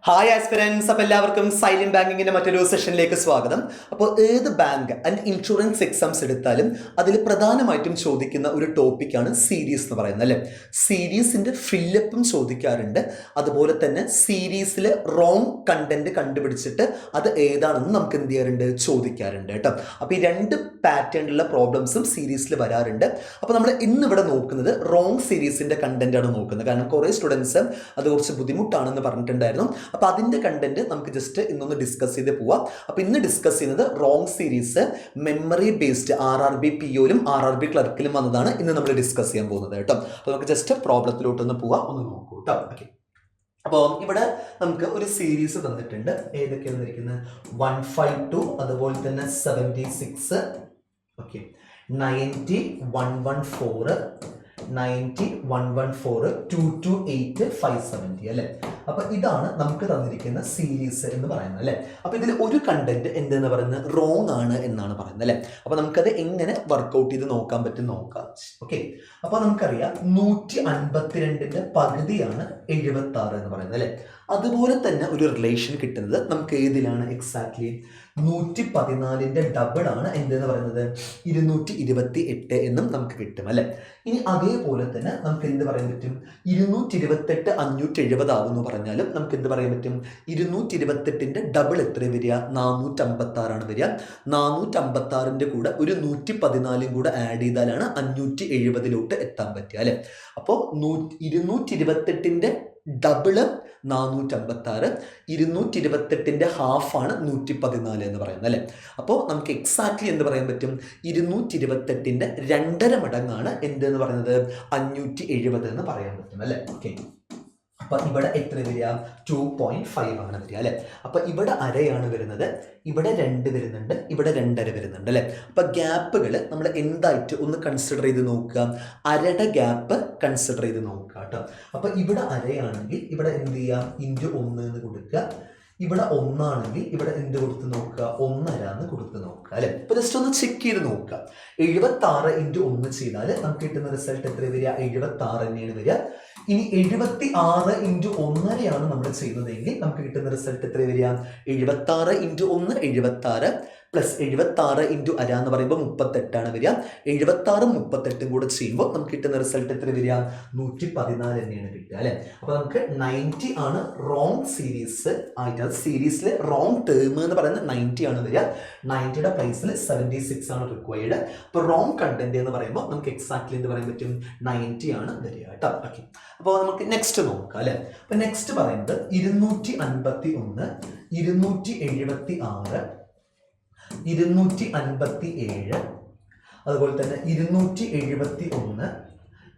Hi aspirants. അപ്പോൾ എല്ലാവർക്കും silent ബാങ്കിങ്ങിന്റെ മറ്റൊരു സെഷനിലേക്ക് സ്വാഗതം. അപ്പോൾ ഏത് ബാങ്ക് ആൻഡ് ഇൻഷുറൻസ് എക്സാംസ് എടുത്താലും അതിൽ പ്രധാനമായിട്ടും ചോദിക്കുന്ന ഒരു ടോപ്പിക്കാണ് സീരീസ് എന്ന് പറയുന്നത് അല്ലേ. സീരീസിന്റെ ഫില്ലപ്പും ചോദിക്കാറുണ്ട്. അതുപോലെ തന്നെ സീരീസിൽ റോങ് കണ്ടന്റ് കണ്ടുപിടിച്ചിട്ട് അത് ഏതാണെന്ന് നമുക്ക് എന്ത് ചെയ്യാറുണ്ട്, ചോദിക്കാറുണ്ട് കേട്ടോ. അപ്പോൾ ഈ രണ്ട് പാറ്റേണിലുള്ള പ്രോബ്ലംസും സീരീസിൽ വരാറുണ്ട്. അപ്പോൾ നമ്മൾ ഇന്നിവിടെ നോക്കുന്നത് റോങ് സീരീസിന്റെ കണ്ടന്റ് ആണ് നോക്കുന്നത്. കാരണം കുറേ സ്റ്റുഡൻസ് അത് കുറച്ച് ബുദ്ധിമുട്ടാണെന്ന് പറഞ്ഞിട്ടുണ്ടായിരുന്നു. അപ്പോൾ അതിൻ്റെ കണ്ടന്റ് നമുക്ക് ജസ്റ്റ് ഇന്നൊന്ന് ഡിസ്കസ് ചെയ്ത് പോവാം. അപ്പോൾ ഇന്ന് ഡിസ്കസ് ചെയ്യുന്നത് wrong series memory based RRB POയിലും RRB ക്ലർക്കിലും വന്നതാണ് ഇന്ന് നമ്മൾ ഡിസ്കസ് ചെയ്യാൻ പോകുന്നത് കേട്ടോ. അപ്പോൾ നമുക്ക് ജസ്റ്റ് പ്രോബ്ലത്തിലോട്ടൊന്ന് പോവാം, ഒന്ന് നോക്കൂ കേട്ടോ. ഓക്കെ, അപ്പോൾ ഇവിടെ നമുക്ക് ഒരു സീരീസ് തന്നിട്ടുണ്ട്. ഏതൊക്കെയാണ് തന്നിരിക്കുന്നത്? 152, അതുപോലെ തന്നെ 76, ഓക്കെ, 90, 114, 90, 114, 228, 570 അല്ലേ. അപ്പൊ ഇതാണ് നമുക്ക് തന്നിരിക്കുന്ന സീരീസ് എന്ന് പറയുന്നത് അല്ലേ. അപ്പൊ ഇതിൽ ഒരു കണ്ടന്റ് എന്തെന്ന് പറയുന്നത് റോങ് ആണ് എന്നാണ് പറയുന്നത് അല്ലേ. അപ്പൊ നമുക്കത് എങ്ങനെ വർക്ക്ഔട്ട് ചെയ്ത് നോക്കാൻ പറ്റും നോക്കാം. ഓക്കെ, അപ്പൊ നമുക്കറിയാം 152ന്റെ പകുതിയാണ് 76 എന്ന് പറയുന്നത് അല്ലേ. അതുപോലെ തന്നെ ഒരു റിലേഷൻ കിട്ടുന്നത് നമുക്ക് ഏതിലാണ്? എക്സാക്ട്ലി 114ന്റെ ഡബിൾ ആണ് എന്തെന്ന് പറയുന്നത് 228 എന്നും നമുക്ക് കിട്ടും അല്ലെ. ഇനി അതേപോലെ തന്നെ നമുക്ക് എന്ത് പറയാൻ പറ്റും? 228 570 ആവുമെന്ന് പറഞ്ഞാലും നമുക്ക് എന്ത് പറയാൻ പറ്റും? 228ന്റെ ഡബിൾ എത്ര വരിക? 456 ആണ് വരിക. 456ന്റെ കൂടെ ഒരു 114 കൂടെ ആഡ് ചെയ്താലാണ് 570 എത്താൻ പറ്റുക അല്ലെ. അപ്പോൾ 228ന്റെ ഡബിള് 456, 228ന്റെ ഹാഫാണ് 114 എന്ന് പറയുന്നത് അല്ലേ. അപ്പോൾ നമുക്ക് എക്സാക്ട്ലി എന്ത് പറയാൻ പറ്റും? 228ന്റെ 2.5 മടങ്ങാണ് എന്തെന്ന് പറയുന്നത് 570 എന്ന് പറയാൻ പറ്റും അല്ലേ. ഓക്കെ, അപ്പൊ ഇവിടെ എത്ര വരിക? 2.5 ആണ് വരിക അല്ലെ. അപ്പൊ ഇവിടെ അരയാണ് വരുന്നത്, ഇവിടെ 2 വരുന്നുണ്ട്, ഇവിടെ 2.5 വരുന്നുണ്ട് അല്ലെ. അപ്പൊ ഗ്യാപ്പുകൾ നമ്മൾ എന്തായിട്ട് ഒന്ന് കൺസിഡർ ചെയ്ത് നോക്കുക. അരയുടെ ഗ്യാപ്പ് കൺസിഡർ ചെയ്ത് നോക്കുക കേട്ടോ. അപ്പൊ ഇവിടെ അരയാണെങ്കിൽ ഇവിടെ എന്ത് ചെയ്യുക? ഇൻറ്റു 1 എന്ന് കൊടുക്കുക. ഇവിടെ 1 ആണെങ്കിൽ ഇവിടെ എന്ത് കൊടുത്ത് നോക്കുക? 1.5 എന്ന് കൊടുത്ത് നോക്കുക അല്ലെ. ഇപ്പൊ ജസ്റ്റ് ഒന്ന് ചെക്ക് ചെയ്ത് നോക്കുക. 76 × 1 ചെയ്താൽ നമുക്ക് കിട്ടുന്ന റിസൾട്ട് എത്ര വരിക? 76 തന്നെയാണ് വരിക. ഇനി 76 × 1.5 നമ്മൾ ചെയ്യുന്നതെങ്കിൽ നമുക്ക് കിട്ടുന്ന റിസൾട്ട് എത്ര വരിക? 76 × 1 76 പ്ലസ് 76 × അര എന്ന് പറയുമ്പോൾ 38 ആണ് വരിക. 76 38 കൂടെ ചെയ്യുമ്പോൾ നമുക്ക് കിട്ടുന്ന റിസൾട്ട് എത്ര വരിക? 114 തന്നെയാണ് കിട്ടുക അല്ലെ. അപ്പൊ നമുക്ക് 90 ആണ് റോങ് സീരീസ് ആയിട്ട്, സീരീസിലെ റോങ് ടേം എന്ന് പറയുന്നത് 90 ആണ് വരിക. 90യുടെ പ്ലേസിൽ 76 ആണ് റിക്വയർഡ്. അപ്പൊ റോങ് കണ്ടന്റ് എന്ന് പറയുമ്പോൾ നമുക്ക് എക്സാക്ട്ലി എന്ത് പറയാൻ പറ്റും? 90 ആണ് വരിക കേട്ടോ. ഓക്കെ, അപ്പോൾ നമുക്ക് നെക്സ്റ്റ് നോക്കാം അല്ലെ. അപ്പൊ നെക്സ്റ്റ് പറയുന്നത് 251, 276, 257, അതുപോലെ തന്നെ 271,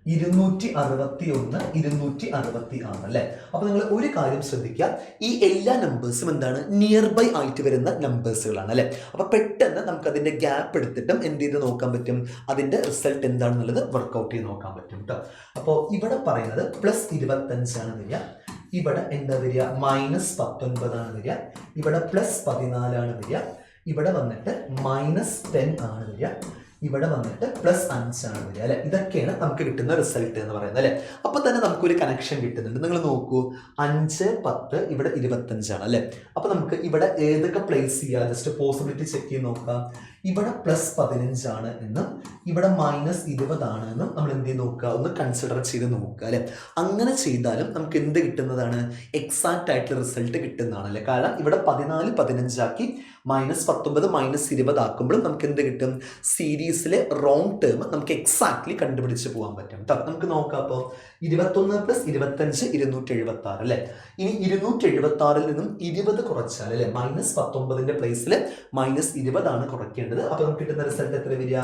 261, 266 അല്ലെ. അപ്പൊ നിങ്ങൾ ഒരു കാര്യം ശ്രദ്ധിക്കുക, ഈ എല്ലാ നമ്പേഴ്സും എന്താണ്? നിയർ ബൈ ആയിട്ട് വരുന്ന നമ്പേഴ്സുകളാണ് അല്ലെ. അപ്പൊ പെട്ടെന്ന് നമുക്ക് അതിന്റെ ഗ്യാപ്പ് എടുത്തിട്ടും എന്ത് ചെയ്ത് നോക്കാൻ പറ്റും? അതിന്റെ റിസൾട്ട് എന്താണെന്നുള്ളത് വർക്ക്ഔട്ട് ചെയ്ത് നോക്കാൻ പറ്റും കേട്ടോ. അപ്പോൾ ഇവിടെ പറയുന്നത് +25 ആണ് വരിക, ഇവിടെ എന്താ വരിക? -19 ആണ് വരിക, ഇവിടെ +14 ആണ് വരിക, ഇവിടെ വന്നിട്ട് -10 ആണ് വരിക, ഇവിടെ വന്നിട്ട് +5 ആണ് വരിക അല്ലെ. ഇതൊക്കെയാണ് നമുക്ക് കിട്ടുന്ന റിസൾട്ട് എന്ന് പറയുന്നത് അല്ലെ. അപ്പൊ തന്നെ നമുക്കൊരു കണക്ഷൻ കിട്ടുന്നുണ്ട്. നിങ്ങൾ നോക്കൂ, 5 10 ഇവിടെ 25 ആണ് അല്ലെ. അപ്പൊ നമുക്ക് ഇവിടെ ഏതൊക്കെ പ്ലേസ് ചെയ്യാം? ജസ്റ്റ് പോസിബിലിറ്റി ചെക്ക് ചെയ്ത് നോക്കാം. ഇവിടെ +15 ആണ് എന്നും ഇവിടെ -20 ആണ് എന്നും നമ്മൾ എന്ത് ചെയ്ത് നോക്കുക? ഒന്ന് കൺസിഡർ ചെയ്ത് നോക്കുക അല്ലെ. അങ്ങനെ ചെയ്താലും നമുക്ക് എന്ത് കിട്ടുന്നതാണ്? എക്സാക്ട് ആയിട്ടുള്ള റിസൾട്ട് കിട്ടുന്നതാണ് അല്ലെ. കാരണം ഇവിടെ 14 15 ആക്കി -19 -20 ആക്കുമ്പോഴും നമുക്ക് എന്ത് കിട്ടും? സീരീസിലെ റോങ് ടേം നമുക്ക് എക്സാക്ട്ലി കണ്ടുപിടിച്ച് പോകാൻ പറ്റും കേട്ടോ. നമുക്ക് നോക്കാം. അപ്പോൾ 21 + 25 276 അല്ലെ. ഇനി 276 നിന്നും 20 കുറച്ചാൽ അല്ലെ, -19ന്റെ പ്ലേസിൽ -20 ആണ് കുറയ്ക്കേണ്ടത്. അപ്പൊ നമുക്ക് കിട്ടുന്ന റിസൾട്ട് എത്ര വരിക?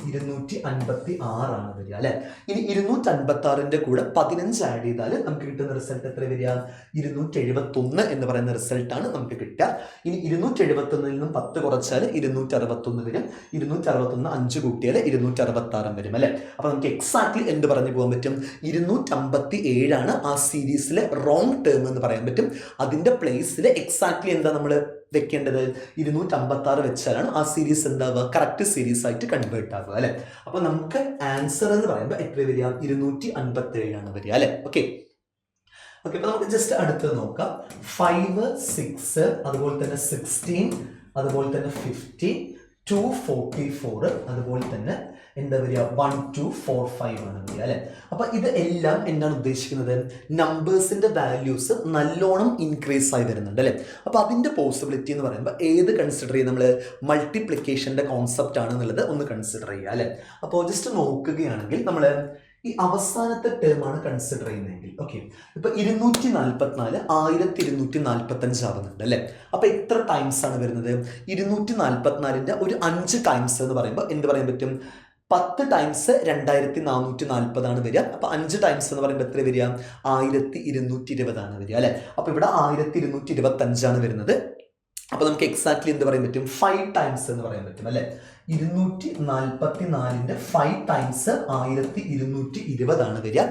256 ആണ് വരിക അല്ലെ. ഇനി 256ന്റെ കൂടെ 15 ആഡ് ചെയ്താൽ നമുക്ക് കിട്ടുന്ന റിസൾട്ട് എത്ര വരിക? 271 എന്ന് പറയുന്ന റിസൾട്ടാണ് നമുക്ക് കിട്ടുക. ഇനി 271 നിന്നും 10 കുറച്ചാൽ 261 വരും. 261 5 കൂട്ടിയാൽ 266 വരും അല്ലെ. അപ്പൊ നമുക്ക് എക്സാക്ട്ലി എന്ത് പറഞ്ഞു പോകാൻ പറ്റും? 257 ആണ് ആ സീരീസിലെ റോങ് ടേം എന്ന് പറയാൻ പറ്റും. അതിന്റെ പ്ലേസിൽ എക്സാക്ട്ലി എന്താ നമ്മൾ വെക്കേണ്ടത്? 256 വെച്ചാലാണ് ആ സീരീസ് എന്താവുക? കറക്റ്റ് സീരീസ് ആയിട്ട് കൺവേർട്ട് ആവുക അല്ലെ. അപ്പൊ നമുക്ക് ആൻസർ എന്ന് പറയുമ്പോൾ എത്ര വരിക? 257 ആണ് വരിക അല്ലെ. ഓക്കെ, ഓക്കെ, അപ്പൊ നമുക്ക് ജസ്റ്റ് അടുത്ത് നോക്കാം. 5, 6, അതുപോലെ തന്നെ 16, അതുപോലെ തന്നെ 50, 244, അതുപോലെ തന്നെ എന്താ വരിക 1245 ആണ് വരിക അല്ലെ. അപ്പൊ ഇത് എല്ലാം എന്താണ് ഉദ്ദേശിക്കുന്നത്, നമ്പേഴ്സിന്റെ വാല്യൂസ് നല്ലോണം ഇൻക്രീസ് ആയി വരുന്നുണ്ട് അല്ലെ. അപ്പൊ അതിന്റെ പോസിബിലിറ്റി എന്ന് പറയുമ്പോൾ ഏത് കൺസിഡർ ചെയ്യുക, നമ്മൾ മൾട്ടിപ്ലിക്കേഷന്റെ കോൺസെപ്റ്റ് ആണ് എന്നുള്ളത് ഒന്ന് കൺസിഡർ ചെയ്യുക അല്ലെ. അപ്പോൾ ജസ്റ്റ് നോക്കുകയാണെങ്കിൽ നമ്മൾ ഈ അവസാനത്തെ ടേം ആണ് കൺസിഡർ ചെയ്യുന്നതെങ്കിൽ ഓക്കെ, ഇപ്പൊ 244 1245 ആവുന്നുണ്ട് അല്ലെ. അപ്പൊ എത്ര ടൈംസ് ആണ് വരുന്നത്, 244ന്റെ ഒരു 5 ടൈംസ് എന്ന് പറയുമ്പോൾ എന്ത് പറയാൻ പറ്റും, 10 ടൈംസ് 2440 ആണ് വരിക. അപ്പൊ 5 ടൈംസ് എന്ന് പറയുമ്പോൾ എത്ര വരിക, 1220 ആണ് വരിക അല്ലെ. അപ്പൊ ഇവിടെ 1225 ആണ് വരുന്നത്. അപ്പൊ നമുക്ക് എക്സാക്ട്ലി എന്ത് പറയാൻ പറ്റും, 5 ടൈംസ് എന്ന് പറയാൻ പറ്റും അല്ലെ. 244ന്റെ 5 ടൈംസ് 1220 ആണ് വരിക.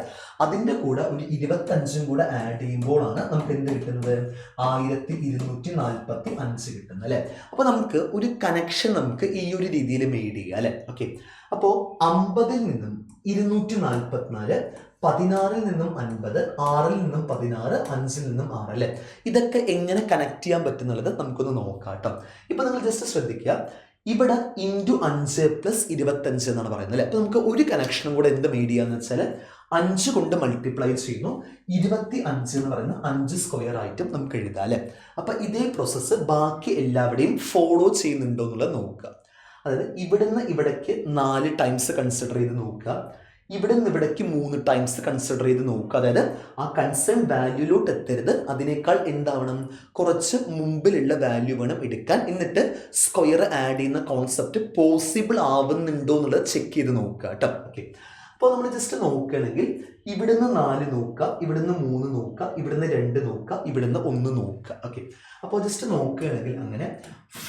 അതിന്റെ കൂടെ ഒരു 25 കൂടെ ആഡ് ചെയ്യുമ്പോഴാണ് നമുക്ക് എന്ത് കിട്ടുന്നത്, 1245 കിട്ടുന്നത് അല്ലെ. അപ്പൊ നമുക്ക് ഒരു കണക്ഷൻ നമുക്ക് ഈ ഒരു രീതിയിൽ മെയ്ഡ് ചെയ്യുക അല്ലെ. ഓക്കെ, അപ്പോ 50ൽ നിന്നും 244, 16ൽ നിന്നും 50, 6ൽ നിന്നും 16, 5ൽ നിന്നും 6 അല്ലെ. ഇതൊക്കെ എങ്ങനെ കണക്ട് ചെയ്യാൻ പറ്റുന്നുള്ളത് നമുക്കൊന്ന് നോക്കാം കേട്ടോ. ഇപ്പൊ നിങ്ങൾ ജസ്റ്റ് ശ്രദ്ധിക്കുക, ഇവിടെ ഇൻറ്റു 5 + 25 എന്നാണ് പറയുന്നത് അല്ലെ. അപ്പൊ നമുക്ക് ഒരു കണക്ഷനും കൂടെ എന്ത് മെയ്ഡ് ചെയ്യാന്ന് വെച്ചാൽ 5 കൊണ്ട് മൾട്ടിപ്ലൈ ചെയ്യുന്നു, 25 എന്ന് പറയുന്ന 5 സ്ക്വയർ ആയിട്ടും നമുക്ക് എഴുതാം അല്ലെ. അപ്പൊ ഇതേ പ്രോസസ്സ് ബാക്കി എല്ലാവരുടെയും ഫോളോ ചെയ്യുന്നുണ്ടോ എന്നുള്ളത് നോക്കുക. അതായത് ഇവിടുന്ന് ഇവിടേക്ക് 4 ടൈംസ് കൺസിഡർ ചെയ്ത് നോക്കുക, ഇവിടെ നിന്ന് ഇവിടേക്ക് 3 ടൈംസ് കൺസിഡർ ചെയ്ത് നോക്കുക. അതായത് ആ കൺസേൺ വാല്യൂലോട്ട് എത്തരുത്, അതിനേക്കാൾ എന്താവണം, കുറച്ച് മുമ്പിലുള്ള വാല്യൂ വേണം എടുക്കാൻ. എന്നിട്ട് സ്ക്വയർ ആഡ് ചെയ്യുന്ന കോൺസെപ്റ്റ് പോസിബിൾ ആവുന്നുണ്ടോ എന്നുള്ളത് ചെക്ക് ചെയ്ത് നോക്കുക കേട്ടോ. ഓക്കെ, അപ്പോൾ നമ്മൾ ജസ്റ്റ് നോക്കുകയാണെങ്കിൽ ഇവിടുന്ന് 4 നോക്കുക, ഇവിടുന്ന് 3 നോക്കുക, ഇവിടുന്ന് 2 നോക്കുക, ഇവിടുന്ന് 1 നോക്കുക. ഓക്കെ, അപ്പോൾ ജസ്റ്റ് നോക്കുകയാണെങ്കിൽ അങ്ങനെ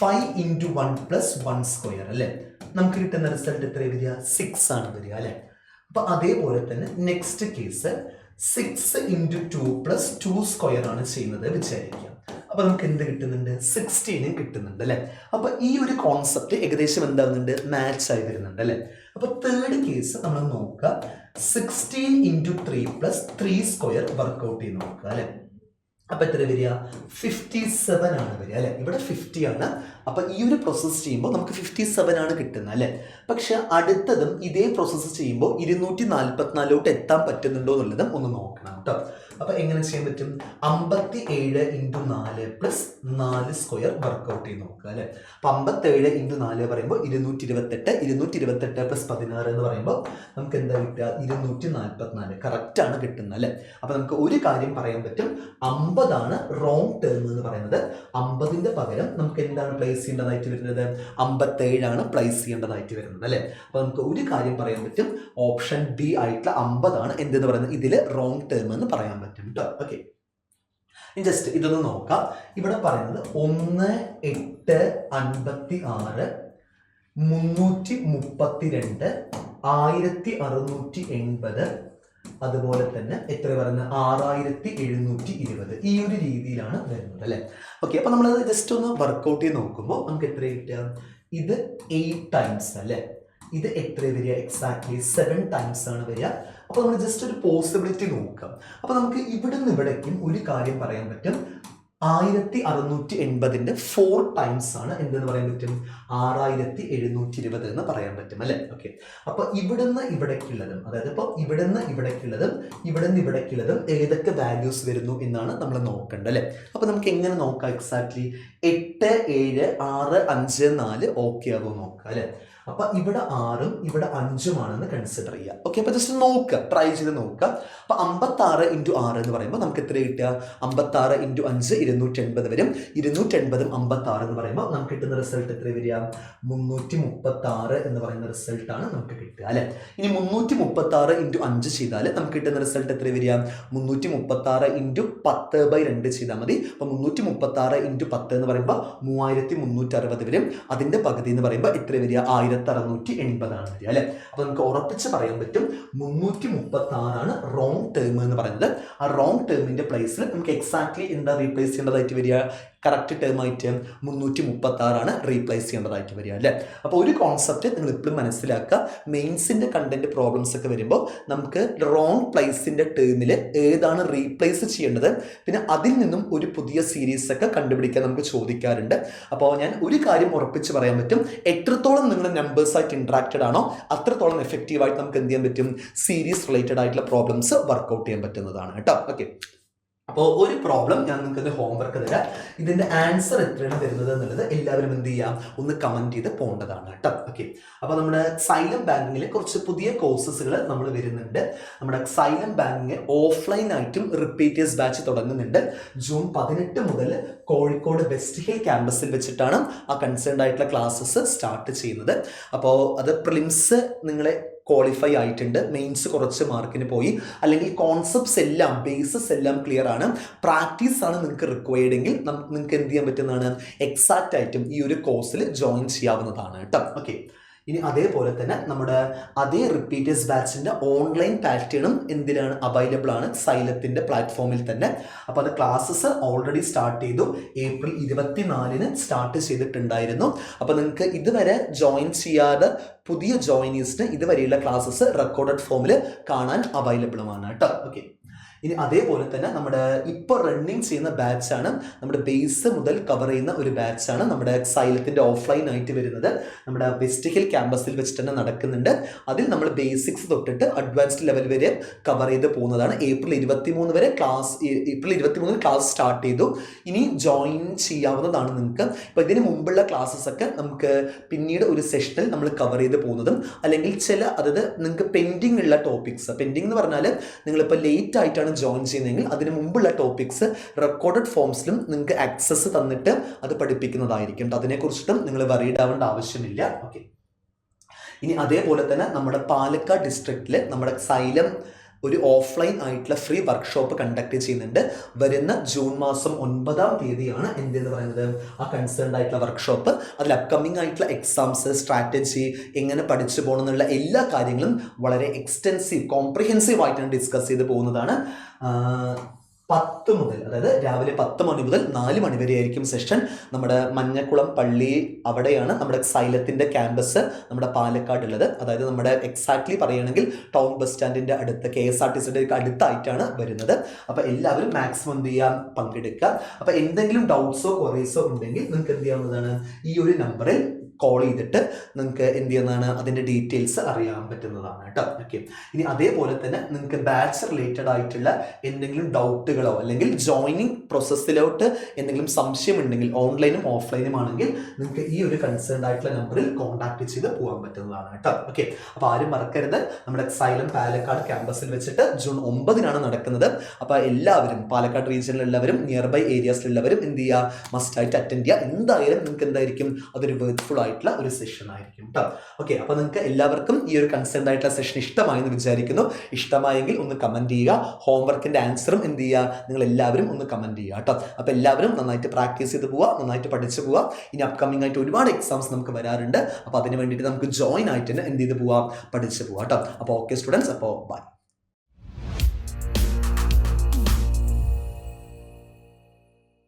5 × 1 + 1 സ്ക്വയർ അല്ലേ, നമുക്ക് കിട്ടുന്ന റിസൾട്ട് എത്ര വരിക, 6 ആണ് വരിക അല്ലേ. അപ്പൊ അതേപോലെ തന്നെ നെക്സ്റ്റ് കേസ് 6 × 2 + 2 സ്ക്വയർ ആണ് ചെയ്യുന്നത് വിചാരിക്കുക. അപ്പൊ നമുക്ക് എന്ത് കിട്ടുന്നുണ്ട്, 16 കിട്ടുന്നുണ്ട് അല്ലെ. അപ്പൊ ഈ ഒരു കോൺസെപ്റ്റ് ഏകദേശം എന്താവുന്നുണ്ട്, മാച്ച് ആയി വരുന്നുണ്ട് അല്ലെ. അപ്പൊ തേർഡ് കേസ് നമ്മൾ നോക്കുക, 16 × 3 + 3 സ്ക്വയർ വർക്ക്ഔട്ട് ചെയ്ത് നോക്കുക അല്ലെ. അപ്പൊ എത്ര വരിക, 57 ആണ് വരിക അല്ലെ. ഇവിടെ 50 ആണ്. അപ്പൊ ഈ ഒരു പ്രോസസ്സ് ചെയ്യുമ്പോൾ നമുക്ക് 57 ആണ് കിട്ടുന്നത് അല്ലെ. പക്ഷെ അടുത്തതും ഇതേ പ്രോസസ്സ് ചെയ്യുമ്പോൾ 244 എത്താൻ പറ്റുന്നുണ്ടോ എന്നുള്ളതും ഒന്ന് നോക്കണം കേട്ടോ. അപ്പൊ എങ്ങനെ ചെയ്യാൻ പറ്റും, 57 × 4 + 4 സ്ക്വയർ വർക്ക്ഔട്ട് ചെയ്ത് നോക്കുക അല്ലെ. അപ്പൊ 57 × 4 പറയുമ്പോൾ 228, 228 + 16 എന്ന് പറയുമ്പോൾ നമുക്ക് എന്താ കിട്ടുക, 244 കറക്റ്റ് ആണ് കിട്ടുന്നത് അല്ലെ. അപ്പൊ നമുക്ക് ഒരു കാര്യം പറയാൻ പറ്റും, 50 ആണ് റോങ് ടേം എന്ന് പറയുന്നത്. 50ന്റെ പകരം നമുക്ക് എന്താണ് പ്ലേസ് ചെയ്യേണ്ടതായിട്ട് വരുന്നത്, 57 ആണ് പ്ലേസ് ചെയ്യേണ്ടതായിട്ട് വരുന്നത് അല്ലെ. അപ്പൊ നമുക്ക് ഒരു കാര്യം പറയാൻ പറ്റും, ഓപ്ഷൻ ബി ആയിട്ടുള്ള 50 ആണ് എന്തെന്ന് പറയുന്നത് ഇതിൽ റോങ് ടേം എന്ന് പറയാൻ പറ്റും കേട്ടോ. ഓക്കെ, ജസ്റ്റ് ഇതൊന്ന് നോക്കാം. ഇവിടെ പറയുന്നത് 1, 8, 56, 332, 1680, അതുപോലെ തന്നെ എത്ര പറയുന്നത്, 6720, ഈ ഒരു രീതിയിലാണ് വരുന്നത് അല്ലെ. ഓക്കെ, അപ്പൊ നമ്മളത് ജസ്റ്റ് ഒന്ന് വർക്ക്ഔട്ട് ചെയ്ത് നോക്കുമ്പോൾ നമുക്ക് എത്ര കിട്ടുക, ഇത് 8 ടൈംസ് അല്ലെ, ഇത് എത്ര വരിക, എക്സാക്ട്ലി 7 ടൈംസ് ആണ് വരിക. അപ്പൊ നമ്മൾ ജസ്റ്റ് ഒരു പോസിബിലിറ്റി നോക്കാം. അപ്പൊ നമുക്ക് ഇവിടുന്ന് ഇവിടേക്കും ഒരു കാര്യം പറയാൻ പറ്റും, 1680ന്റെ 4 ടൈംസ് ആണ് എന്തെന്ന് പറയാൻ പറ്റും, 6720 എന്ന് പറയാൻ പറ്റും അല്ലെ. ഓക്കെ, അപ്പൊ ഇവിടുന്ന് ഇവിടേക്കുള്ളതും, അതായത് ഇപ്പൊ ഇവിടുന്ന് ഇവിടേക്കുള്ളതും ഇവിടുന്ന് ഇവിടേക്കുള്ളതും ഏതൊക്കെ വാല്യൂസ് വരുന്നു എന്നാണ് നമ്മൾ നോക്കേണ്ടത് അല്ലെ. അപ്പൊ നമുക്ക് എങ്ങനെ നോക്കാം, എക്സാക്ട്ലി 8, 7, 6, 5, 4 ഓക്കെ ആകുമോ നോക്കാം അല്ലെ. അപ്പൊ ഇവിടെ 6ഉം ഇവിടെ 5ഉം ആണെന്ന് കൺസിഡർ ചെയ്യുക. ഓക്കെ, അപ്പൊ ജസ്റ്റ് നോക്കുക, ട്രൈ ചെയ്ത് നോക്കുക. അപ്പൊ 56 × 6 എന്ന് പറയുമ്പോൾ നമുക്ക് എത്ര കിട്ടുക, 56 × 5 280 വരും. 280ഉം 56 എന്ന് പറയുമ്പോൾ നമുക്ക് കിട്ടുന്ന റിസൾട്ട് എത്ര വരിക, 336 എന്ന് പറയുന്ന റിസൾട്ട് ആണ് നമുക്ക് കിട്ടുക അല്ലെ. ഇനി 336 × 5 ചെയ്താൽ നമുക്ക് കിട്ടുന്ന റിസൾട്ട് എത്ര വരിക, 336 × 10/2 ചെയ്താൽ മതി. അപ്പൊ 336 × 10 എന്ന് പറയുമ്പോൾ 3360 വരും. അതിന്റെ പകുതി എന്ന് പറയുമ്പോൾ എത്ര വരിക, 1000 1680 വരിക അല്ലെ. അപ്പൊ നമുക്ക് ഉറപ്പിച്ച് പറയാൻ പറ്റും 336 റോങ് ടേം എന്ന് പറയുന്നത്. ആ റോങ് ടേമിന്റെ പ്ലേസിൽ നമുക്ക് എക്സാക്ട്ലി എന്താ റീപ്ലേസ് ചെയ്യേണ്ടതായിട്ട് വരിക, കറക്റ്റ് ടേം ആയിട്ട് 336 റീപ്ലേസ് ചെയ്യേണ്ടതായിട്ട് വരിക അല്ലേ. അപ്പോൾ ഒരു കോൺസെപ്റ്റ് നിങ്ങൾ ഇപ്പോഴും മനസ്സിലാക്കുക, മെയിൻസിന്റെ കണ്ടന്റ് പ്രോബ്ലംസ് ഒക്കെ വരുമ്പോൾ നമുക്ക് റോങ് പ്ലേസിന്റെ ടേമിൽ ഏതാണ് റീപ്ലേസ് ചെയ്യേണ്ടത്, പിന്നെ അതിൽ നിന്നും ഒരു പുതിയ സീരീസ് ഒക്കെ കണ്ടുപിടിക്കാൻ നമുക്ക് ചോദിക്കാറുണ്ട്. അപ്പോൾ ഞാൻ ഒരു കാര്യം ഉറപ്പിച്ച് പറയാൻ പറ്റും, എത്രത്തോളം നിങ്ങൾ നമ്പേഴ്സ് ആയിട്ട് ഇന്ററാക്റ്റഡ് ആണോ അത്രത്തോളം എഫക്റ്റീവായിട്ട് നമുക്ക് എന്ത് ചെയ്യാൻ പറ്റും, സീരീസ് റിലേറ്റഡ് ആയിട്ടുള്ള പ്രോബ്ലംസ് വർക്ക്ഔട്ട് ചെയ്യാൻ പറ്റുന്നതാണ് കേട്ടോ. ഓക്കെ, അപ്പോൾ ഒരു പ്രോബ്ലം ഞാൻ നിങ്ങൾക്ക് ഹോംവർക്ക് തരാം. ഇതിന്റെ ആൻസർ എത്രയാണ് വരുന്നത് എന്നുള്ളത് എല്ലാവരും എന്ത് ചെയ്യാം, ഒന്ന് കമന്റ് ചെയ്ത് പോകേണ്ടതാണ് കേട്ടോ. ഓക്കെ, അപ്പോൾ നമ്മുടെ സൈലം ബാങ്കിങ്ങിൽ കുറച്ച് പുതിയ കോഴ്സസുകൾ നമ്മൾ വരുന്നുണ്ട്. നമ്മുടെ സൈലം ബാങ്കിങ് ഓഫ്ലൈൻ ആയിട്ടും റിപ്പീറ്റേഴ്സ് ബാച്ച് തുടങ്ങുന്നുണ്ട്. ജൂൺ 18 മുതൽ കോഴിക്കോട് വെസ്റ്റ് ഹിൽ ക്യാമ്പസിൽ വെച്ചിട്ടാണ് ആ കൺസേൺഡ് ആയിട്ടുള്ള ക്ലാസ്സസ് സ്റ്റാർട്ട് ചെയ്യുന്നത്. അപ്പോൾ അത് പ്രിലിംസ് നിങ്ങളെ ക്വാളിഫൈ ആയിട്ടുണ്ട്, മെയിൻസ് കുറച്ച് മാർക്കിന് പോയി, അല്ലെങ്കിൽ കോൺസെപ്റ്റ്സ് എല്ലാം ബേസസ് എല്ലാം ക്ലിയർ ആണ്, പ്രാക്ടീസ് ആണ് നിങ്ങൾക്ക് റിക്വയർഡ് എങ്കിൽ നിങ്ങൾക്ക് എന്ത് ചെയ്യാൻ പറ്റുന്നതാണ്, എക്സാക്റ്റ് ആയിട്ടും ഈ ഒരു കോഴ്സിൽ ജോയിൻ ചെയ്യാവുന്നതാണ് കേട്ടോ. ഓക്കെ, ഇനി അതേപോലെ തന്നെ നമ്മുടെ അതേ റിപ്പീറ്റേഴ്സ് ബാച്ചിൻ്റെ ഓൺലൈൻ പാറ്റേണും എന്തിനാണ് അവൈലബിൾ ആണ്, സൈലത്തിൻ്റെ പ്ലാറ്റ്ഫോമിൽ തന്നെ. അപ്പോൾ അത് ക്ലാസ്സസ് ഓൾറെഡി സ്റ്റാർട്ട് ചെയ്തു, April 24 സ്റ്റാർട്ട് ചെയ്തിട്ടുണ്ടായിരുന്നു. അപ്പോൾ നിങ്ങൾക്ക് ഇതുവരെ ജോയിൻ ചെയ്യാതെ പുതിയ ജോയിനീസിന് ഇതുവരെയുള്ള ക്ലാസ്സസ് റെക്കോർഡഡ് ഫോമിൽ കാണാൻ അവൈലബിളുമാണ് കേട്ടോ. ഓക്കെ, ഇനി അതേപോലെ തന്നെ നമ്മുടെ ഇപ്പോൾ റണ്ണിങ് ചെയ്യുന്ന ബാച്ചാണ്, നമ്മുടെ ബേസ് മുതൽ കവർ ചെയ്യുന്ന ഒരു ബാച്ചാണ് നമ്മുടെ സൈലത്തിൻ്റെ ഓഫ്ലൈൻ ആയിട്ട് വരുന്നത്. നമ്മുടെ വെസ്റ്റ് ഹിൽ ക്യാമ്പസിൽ വെച്ചിട്ട് തന്നെ നടക്കുന്നുണ്ട്. അതിൽ നമ്മൾ ബേസിക്സ് തൊട്ടിട്ട് അഡ്വാൻസ്ഡ് ലെവൽ വരെ കവർ ചെയ്ത് പോകുന്നതാണ്. April 23 ക്ലാസ് സ്റ്റാർട്ട് ചെയ്തു. ഇനി ജോയിൻ ചെയ്യാവുന്നതാണ് നിങ്ങൾക്ക്. ഇപ്പോൾ ഇതിന് മുമ്പുള്ള ക്ലാസ്സസ് ഒക്കെ നമുക്ക് പിന്നീട് ഒരു സെഷനിൽ നമ്മൾ കവർ ചെയ്ത് പോകുന്നതും, അല്ലെങ്കിൽ അതായത് നിങ്ങൾക്ക് പെൻഡിങ് ഉള്ള ടോപ്പിക്സ്, പെൻഡിങ് എന്ന് പറഞ്ഞാൽ നിങ്ങളിപ്പോൾ ലേറ്റ് ആയിട്ടാണ് ജോയിൻ ചെയ്യുന്നതെങ്കിൽ അതിന് മുമ്പുള്ള ടോപ്പിക്സ് റെക്കോർഡഡ് ഫോംസിലും നിങ്ങൾക്ക് ആക്സസ് തന്നിട്ട് അത് പഠിപ്പിക്കുന്നതായിരിക്കും. അതിനെക്കുറിച്ചിട്ടും നിങ്ങൾ വറീഡ് ആവേണ്ട ആവശ്യമില്ല. ഓക്കെ, ഇനി അതേപോലെ തന്നെ നമ്മുടെ പാലക്കാട് ഡിസ്ട്രിക്റ്റിൽ നമ്മുടെ സൈലം ഒരു ഓഫ്ലൈൻ ആയിട്ടുള്ള ഫ്രീ വർക്ക്ഷോപ്പ് കണ്ടക്ട് ചെയ്യുന്നുണ്ട്. വരുന്ന ജൂൺ മാസം 9 എന്തെന്ന് പറയുന്നത് ആ കൺസേൺഡ് ആയിട്ടുള്ള വർക്ക്ഷോപ്പ്. അതിൽ അപ്കമിങ് ആയിട്ടുള്ള എക്സാംസ്, സ്ട്രാറ്റജി, എങ്ങനെ പഠിച്ചു പോകണം എന്നുള്ള എല്ലാ കാര്യങ്ങളും വളരെ എക്സ്റ്റെൻസീവ്, കോംപ്രിഹെൻസീവ് ആയിട്ടാണ് ഡിസ്കസ് ചെയ്ത് പോകുന്നതാണ്. 10 മുതൽ, അതായത് രാവിലെ 10 മണി മുതൽ 4 മണി വരെ ആയിരിക്കും സെഷൻ. നമ്മുടെ മഞ്ഞക്കുളം പള്ളി അവിടെയാണ് നമ്മുടെ സൈലത്തിൻ്റെ ക്യാമ്പസ് നമ്മുടെ പാലക്കാട് ഉള്ളത്. അതായത് നമ്മുടെ എക്സാക്ട്ലി പറയുകയാണെങ്കിൽ ടൗൺ ബസ് സ്റ്റാൻഡിൻ്റെ അടുത്ത്, KSRTCയുടെ അടുത്തായിട്ടാണ് വരുന്നത്. അപ്പോൾ എല്ലാവരും മാക്സിമം എന്ത് ചെയ്യാൻ പങ്കെടുക്കുക. അപ്പോൾ എന്തെങ്കിലും ഡൗട്ട്സോ ക്വറീസോ ഉണ്ടെങ്കിൽ നിങ്ങൾക്ക് എന്ത് ചെയ്യാവുന്നതാണ്, ഈ ഒരു നമ്പറിൽ കോൾ ചെയ്തിട്ട് നിങ്ങൾക്ക് എന്ത് ചെയ്യുന്നതാണ്, അതിൻ്റെ ഡീറ്റെയിൽസ് അറിയാൻ പറ്റുന്നതാണ് കേട്ടോ. ഓക്കെ, ഇനി അതേപോലെ തന്നെ നിങ്ങൾക്ക് ബാച്ച് റിലേറ്റഡ് ആയിട്ടുള്ള എന്തെങ്കിലും ഡൗട്ടുകളോ അല്ലെങ്കിൽ ജോയിനിങ് പ്രോസസ്സിലോട്ട് എന്തെങ്കിലും സംശയം ഉണ്ടെങ്കിൽ, ഓൺലൈനും ഓഫ്ലൈനും ആണെങ്കിൽ നിങ്ങൾക്ക് ഈ ഒരു കൺസേൺഡ് ആയിട്ടുള്ള നമ്പറിൽ കോൺടാക്ട് ചെയ്ത് പോകാൻ പറ്റുന്നതാണ് കേട്ടോ. ഓക്കെ, അപ്പോൾ ആരും മറക്കരുത്, നമ്മുടെ സൈലം പാലക്കാട് ക്യാമ്പസിൽ വെച്ചിട്ട് ജൂൺ 9 നടക്കുന്നത്. അപ്പോൾ എല്ലാവരും പാലക്കാട് റീജിയനിലുള്ളവരും നിയർ ബൈ ഏരിയാസിലുള്ളവരും എന്ത് ചെയ്യുക, മസ്റ്റായിട്ട് അറ്റൻഡ് ചെയ്യുക. എന്തായാലും നിങ്ങൾക്ക് എന്തായിരിക്കും, അതൊരു വെർത്ത്ഫുൾ ആയിട്ടുള്ള ഒരു സെഷൻ ആയിരിക്കും കേട്ടോ. ഓക്കെ, അപ്പോൾ നിങ്ങൾക്ക് എല്ലാവർക്കും ഈ ഒരു കൺസേൺഡ് ആയിട്ടുള്ള സെഷൻ ഇഷ്ടമായെന്ന് വിചാരിക്കുന്നു. ഇഷ്ടമായെങ്കിൽ ഒന്ന് കമന്റ് ചെയ്യുക. ഹോംവർക്കിന്റെ ആൻസറും എന്ത് ചെയ്യുക, നിങ്ങൾ എല്ലാവരും ഒന്ന് കമന്റ് ചെയ്യുക കേട്ടോ. അപ്പോൾ എല്ലാവരും നന്നായിട്ട് പ്രാക്ടീസ് ചെയ്ത് പോവുക, നന്നായിട്ട് പഠിച്ചു പോവുക. ഇനി അപ്കമിംഗ് ആയിട്ട് ഒരുപാട് എക്സാംസ് നമുക്ക് വരാറുണ്ട്. അപ്പോൾ അതിന് വേണ്ടിയിട്ട് നമുക്ക് ജോയിൻ ആയിട്ട് തന്നെ എന്ത് ചെയ്ത് പോവാം, പഠിച്ചു പോവാം കേട്ടോ. അപ്പോൾ ഓക്കെ സ്റ്റുഡൻസ്, അപ്പോൾ ബൈ.